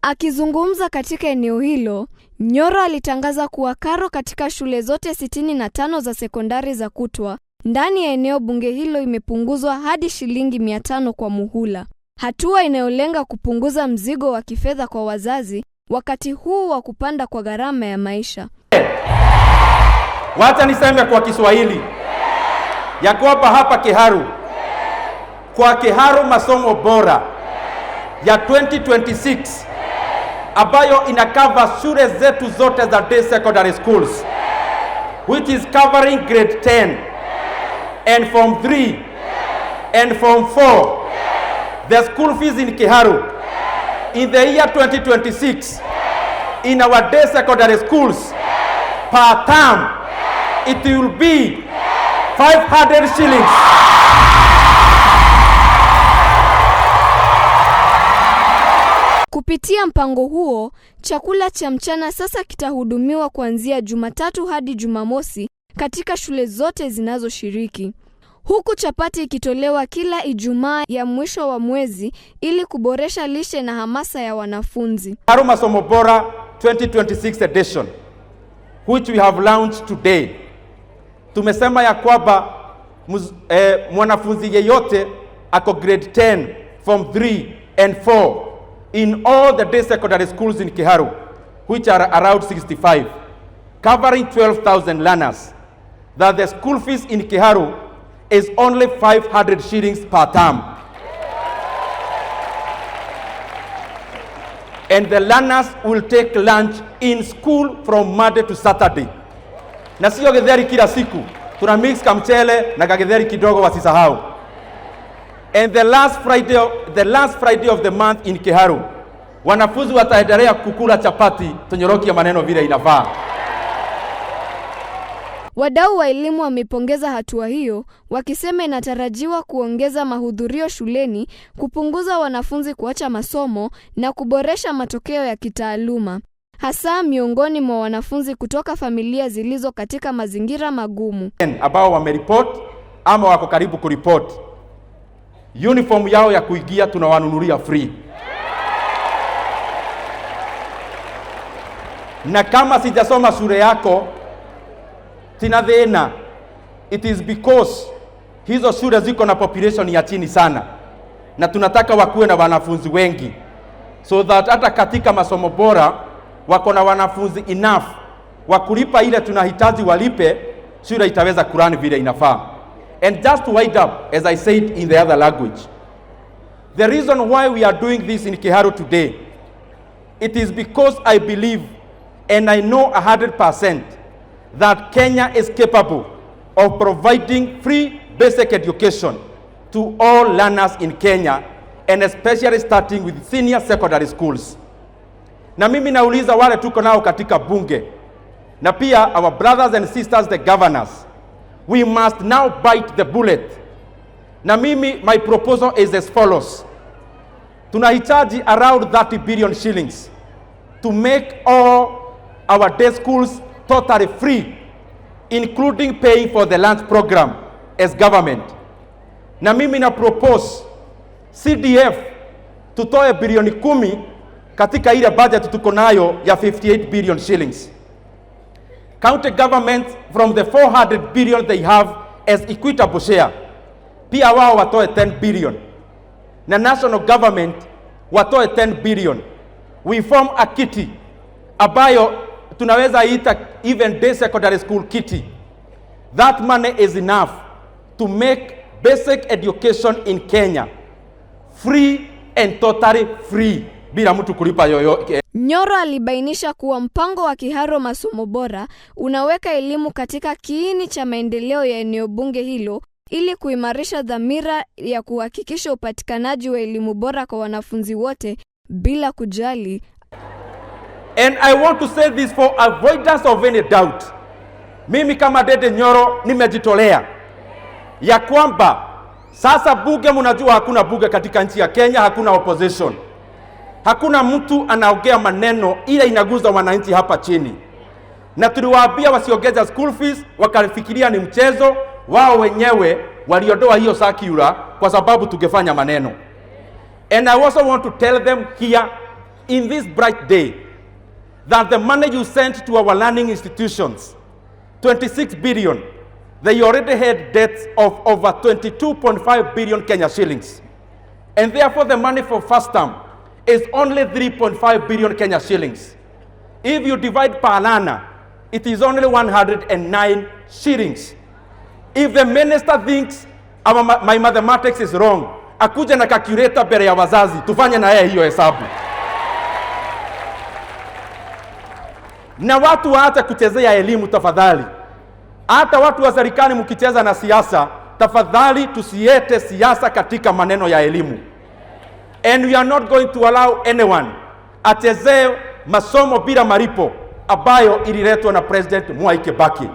Akizungumza katika eneo hilo, Nyoro alitangaza kuwa karo katika shule zote 65 za sekondari za kutwa ndani ya eneo bunge hilo imepunguzwa hadi shilingi 500 kwa muhula. Hatua inayolenga kupunguza mzigo wa kifedha kwa wazazi wakati huu wa kupanda kwa gharama ya maisha. Wacha niseme kwa Kiswahili ya kwamba hapa Kiharu, kwa Kiharu masomo bora ya 2026 ambayo inakava shule zetu zote za day secondary schools, which is covering grade 10 and form 3 and form 4. The school fees in Kiharu in the year 2026 in our day secondary schools per term, it will be 500 shillings. Kupitia mpango huo, chakula cha mchana sasa kitahudumiwa kuanzia Jumatatu hadi Jumamosi katika shule zote zinazoshiriki, huku chapati ikitolewa kila Ijumaa ya mwisho wa mwezi ili kuboresha lishe na hamasa ya wanafunzi. Kiharu Masomo Bora 2026 edition, which we have launched today, tumesema ya kwamba mwanafunzi yeyote ako grade 10, form 3 and 4 in all the day secondary schools in Kiharu, which are around 65, covering 12,000 learners, that the school fees in Kiharu is only 500 shillings per term. And the learners will take lunch in school from Monday to Saturday. Na sio githeri kila siku, tuna mix kamchele na kagitheri kidogo wasisahau. And the last Friday of the month in Kiharu, wanafunzi wataendelea kukula chapati, tunyoroki ya maneno vile inafaa. Wadau wa elimu wamepongeza hatua hiyo, wakisema inatarajiwa kuongeza mahudhurio shuleni, kupunguza wanafunzi kuacha masomo na kuboresha matokeo ya kitaaluma, hasa miongoni mwa wanafunzi kutoka familia zilizo katika mazingira magumu. Ambao wameriport ama wako karibu kuriport, uniform yao ya kuingia tunawanunulia free. Na kama sijasoma shule yako tinadhena, it is because hizo shule ziko na population ya chini sana, na tunataka wakuwe na wanafunzi wengi, so that hata katika masomo bora wako na wanafunzi enough wakulipa ile tunahitaji walipe, shule itaweza kurani vile inafaa. And just to wind up, as I said in the other language, the reason why we are doing this in Kiharu today, it is because I believe and I know 100% that Kenya is capable of providing free basic education to all learners in Kenya, and especially starting with senior secondary schools. Na mimi nauliza wale tuko nao katika bunge, na pia our brothers and sisters the governors, we must now bite the bullet. Na mimi, my proposal is as follows. Tunahitaji around 30 billion shillings to make all our day schools totally free, including paying for the lunch program as government. Na mimi na propose CDF tutoe bilioni 10 katika ile budget tuko nayo ya 58 billion shillings. County government from the 400 billion they have as equitable share, pia wao watoe 10 billion. Na national government watoe 10 billion. We form a kitty ambayo tunaweza ita even day secondary school kitty. That money is enough to make basic education in Kenya free and totally free, bila mtu kulipa yoyote. Nyoro alibainisha kuwa mpango wa Kiharu Masomo Bora unaweka elimu katika kiini cha maendeleo ya eneo bunge hilo ili kuimarisha dhamira ya kuhakikisha upatikanaji wa elimu bora kwa wanafunzi wote bila kujali. And I want to say this for avoidance of any doubt. Mimi kama Dede Nyoro nimejitolea ya kwamba sasa bunge, mnajua hakuna bunge katika nchi ya Kenya, hakuna opposition. Hakuna mtu anaongea maneno ile inaguza wananchi hapa chini. Na tuliwaambia wasiongeza school fees, wakafikiria ni mchezo, wao wenyewe waliondoa hiyo circular kwa sababu tungefanya maneno. And I also want to tell them here in this bright day that the money you sent to our learning institutions, 26 billion, they already had debts of over 22.5 billion Kenya shillings. And therefore the money for first term is only 3.5 billion Kenya shillings. If you divide per learner, it is only 109 shillings. If the minister thinks my mathematics is wrong, akuja na calculator mbele ya wazazi, tufanye na yeye hiyo hesabu. Na watu waache kuchezea elimu tafadhali. Hata watu wa serikali mkicheza na siasa, tafadhali tusiete siasa katika maneno ya elimu. And we are not going to allow anyone achezee masomo bila malipo ambayo ililetwa na President Mwai Kibaki.